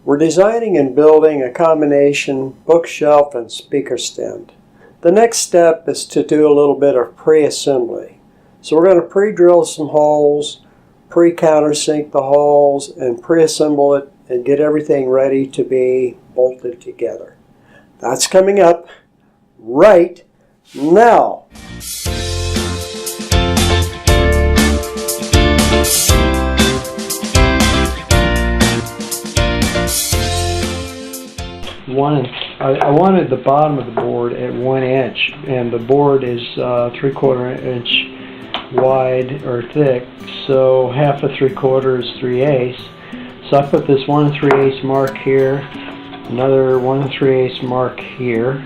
We're designing and building a combination bookshelf and speaker stand. The next step is to do a little bit of pre-assembly. So we're going to pre-drill some holes, pre-countersink the holes, and pre-assemble it and get everything ready to be bolted together. That's coming up right now. I wanted the bottom of the board at 1 inch, and the board is 3/4 inch wide or thick, so half of 3/4 is 3/8. So I put this 1 3/8 mark here, another 1 3/8 mark here,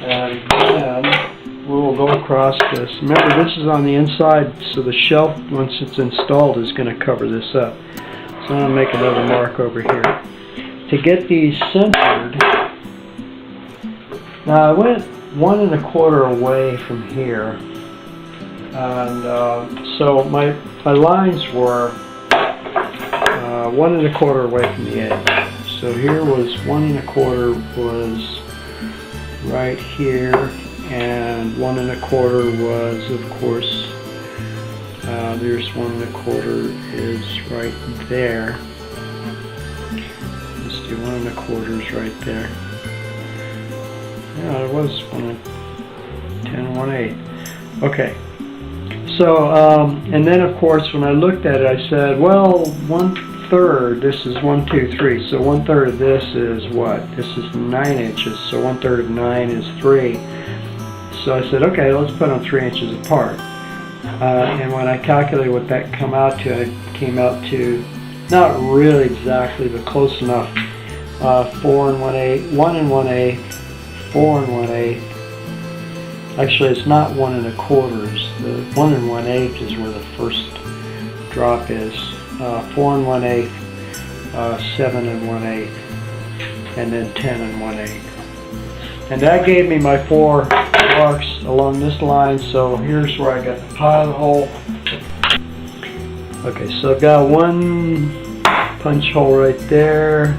and then we'll go across this. Remember, this is on the inside, so the shelf, once it's installed, is going to cover this up. So I'm going to make another mark over here. To get these centered, now I went 1 1/4 away from here, and so my lines were 1 1/4 away from the edge. So here was 1 1/4 was right here, and 1 1/4 was, of course, there's 1 1/4 is right there. Let's do 1 1/4 right there. Yeah, it was 10 1/8. Okay. So, and then of course when I looked at it, I said, well, 1/3, this is 1 2 3, so 1/3 of this is what? This is 9 inches, so 1/3 of 9 is 3. So I said, okay, let's put them 3 inches apart. And when I calculated what that came out to, it came out to not really exactly, but close enough. 4 1/8, 1 1/8, 4 1/8. Actually, it's not 1 1/4. The 1 1/8 is where the first drop is. 4 1/8, 7 1/8, and then 10 1/8. And that gave me my 4 marks along this line. So here's where I got the pilot hole. Okay, so I've got 1 punch hole right there,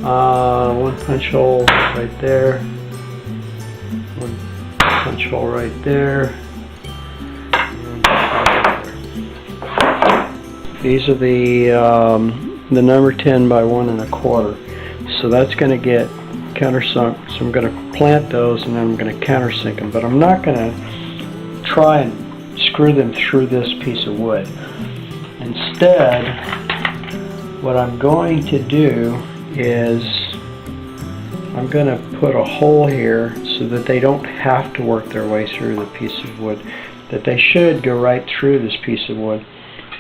1 punch hole right there, 1 punch hole right there. These are the number 10 by 1 1/4. So that's going to get countersunk. So I'm going to plant those, and then I'm going to countersink them. But I'm not going to try and screw them through this piece of wood. Instead, what I'm going to do is I'm going to put a hole here so that they don't have to work their way through the piece of wood, that they should go right through this piece of wood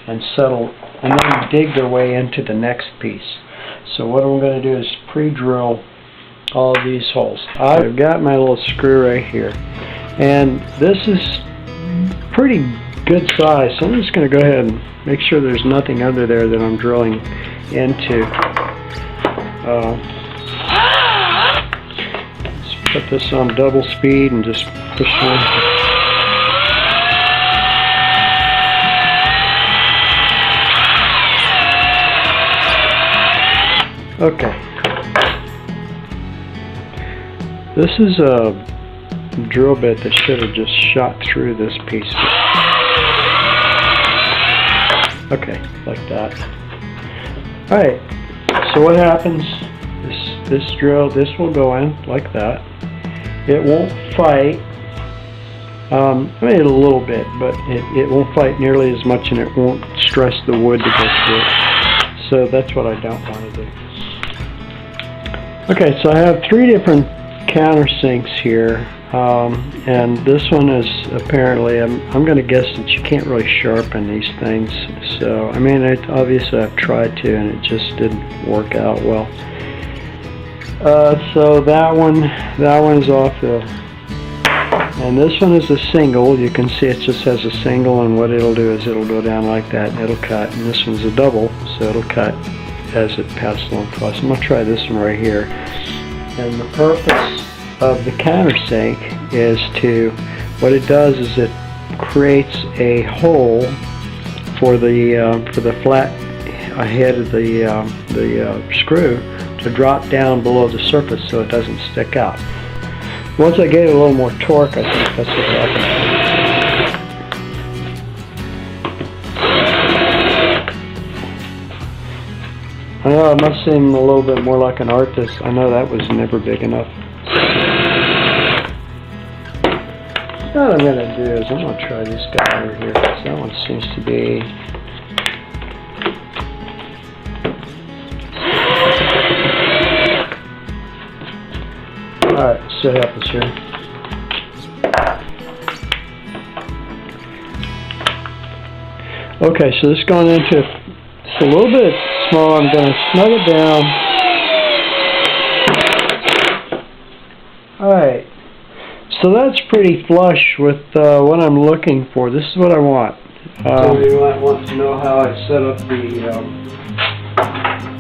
and settle, and then dig their way into the next piece. So what I'm going to do is pre-drill all of these holes. I've got my little screw right here, and this is pretty good size, so I'm just going to go ahead and make sure there's nothing under there that I'm drilling into. Let's put this on double speed and just push on. Okay. This is a drill bit that should have just shot through this piece. Okay, like that. Alright, so what happens, this drill, this will go in like that. It won't fight, I mean a little bit, but it won't fight nearly as much, and it won't stress the wood to go through it. So that's what I don't want to do. Okay, so I have 3 different countersinks here, and this one is apparently, I'm going to guess that you can't really sharpen these things. So I mean, obviously I've tried to, and it just didn't work out well. So that one's off the, and this one is a single. You can see it just has a single, and what it'll do is it'll go down like that and it'll cut. And this one's a double, so it'll cut as it passes along across. I'm going to try this one right here. And the purpose of the countersink is to, what it does is it creates a hole for the flat ahead of the screw to drop down below the surface so it doesn't stick out. Once I gave it a little more torque, I think that's what happened. I know I must seem a little bit more like an artist. I know that was never big enough. What I'm going to do is I'm going to try this guy over here, because that one seems to be... Alright, so help us here. Okay, so this is going into... It's a little bit small. I'm going to snug it down. Alright. So that's pretty flush with what I'm looking for. This is what I want. So you might want to know how I set up the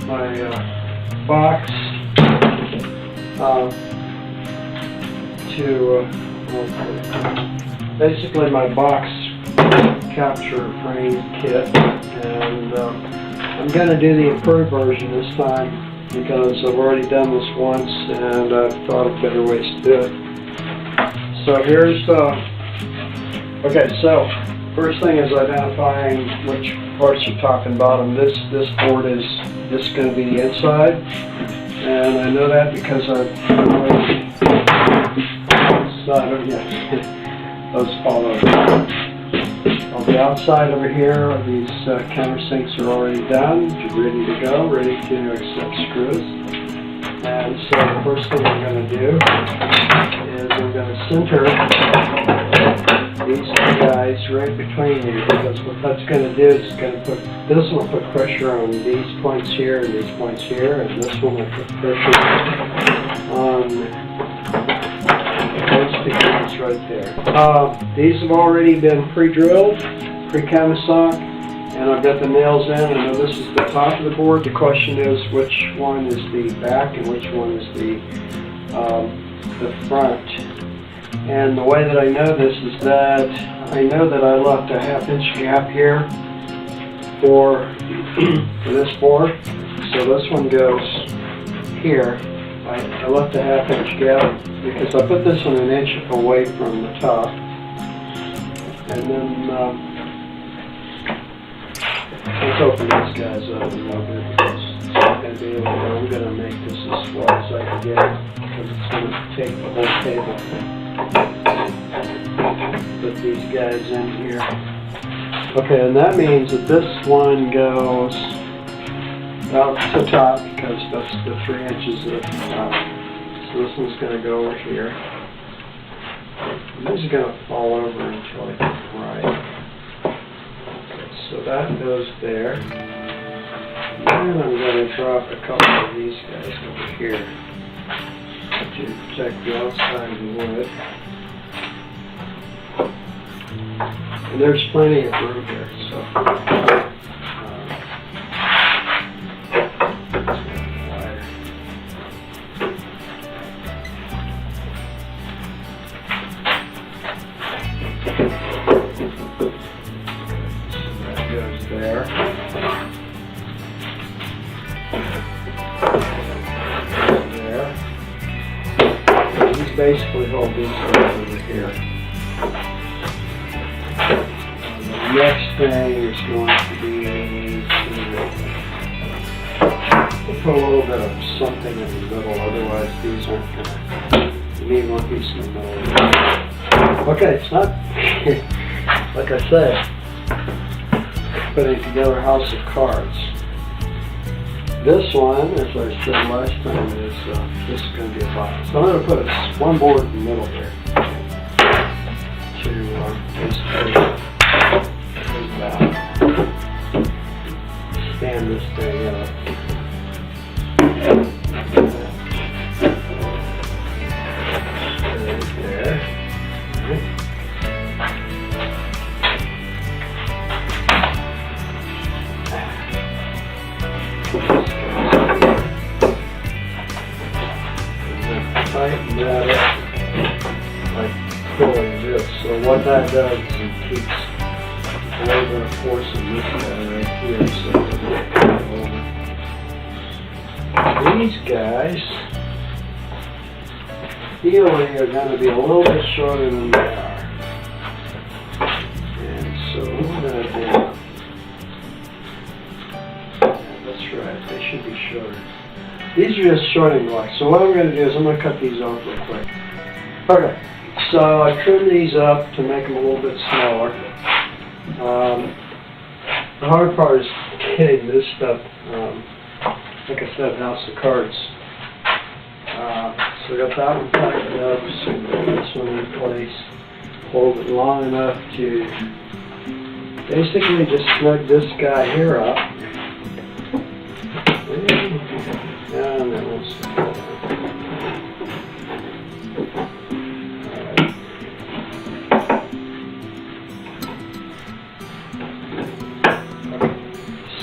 my box basically my box capture frame kit, and I'm going to do the improved version this time because I've already done this once and I've thought of better ways to do it. So here's, okay, so first thing is identifying which parts are top and bottom. This board is going to be the inside, and I know that because I've those fall over. On the outside over here, these countersinks are already done, ready to go, ready to accept screws. And so the first thing I'm going to do is I'm going to center these two guys right between you, because what that's going to do is it's going to put, this will put pressure on these points here and these points here, and this one will put pressure on those two points right there. These have already been pre-drilled, pre-countersunk, and I've got the nails in. I know this is the top of the board. The question is which one is the back and which one is the front. And the way that I know this is that I know that I left a 1/2 inch gap here for this board. So this one goes here. I left a 1/2 inch gap because I put this one 1 inch away from the top. And then let's open these guys up a little bit because it's not going to be able to, I'm going to make this as far as I can get it because it's going to take the whole table. Put these guys in here. Okay, and that means that this one goes out to the top because that's the 3 inches of top. So this one's going to go over here. And this is going to fall over until I get it right. So that goes there. And then I'm going to drop a couple of these guys over here to protect the outside of the wood. And there's plenty of room here, so there. There. These basically hold these over here. The next thing is going to be we'll put a little bit of something in the middle, otherwise these aren't going to, you need one piece in the middle. Okay, it's not, like I said, putting together a house of cards. This one, as I said last time, is this is going to be a box. So I'm going to put one board in the middle here to basically stand this thing up. There. Tighten that up by pulling this. So what that does is it keeps a little bit of force in this guy right here, so these guys really are going to be a little bit shorter than they are. And so what I'm going to do, that's right, they should be shorter. These are just shortening blocks. So what I'm going to do is I'm going to cut these off real quick. Okay, so I trimmed these up to make them a little bit smaller. The hard part is getting this stuff, like I said, house of cards. So I got that one packed up, so this one in place. Hold it long enough to basically just snug this guy here up. And then we'll snug that up.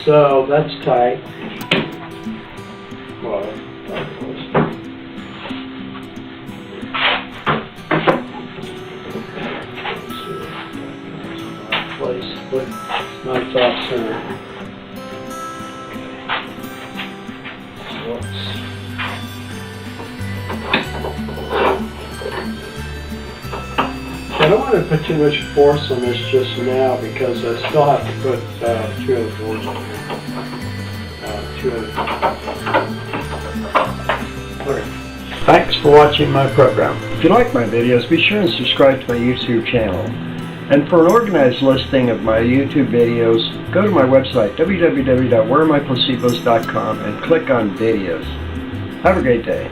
So that's tight. Well, that close. Place, but it's not top center. Whoops. I don't want to put too much force on this just now because I still have to put 2 other doors on here. 2 other. Okay. Thanks for watching my program. If you like my videos, be sure and subscribe to my YouTube channel. And for an organized listing of my YouTube videos, go to my website, www.wherearemyplacebos.com, and click on videos. Have a great day.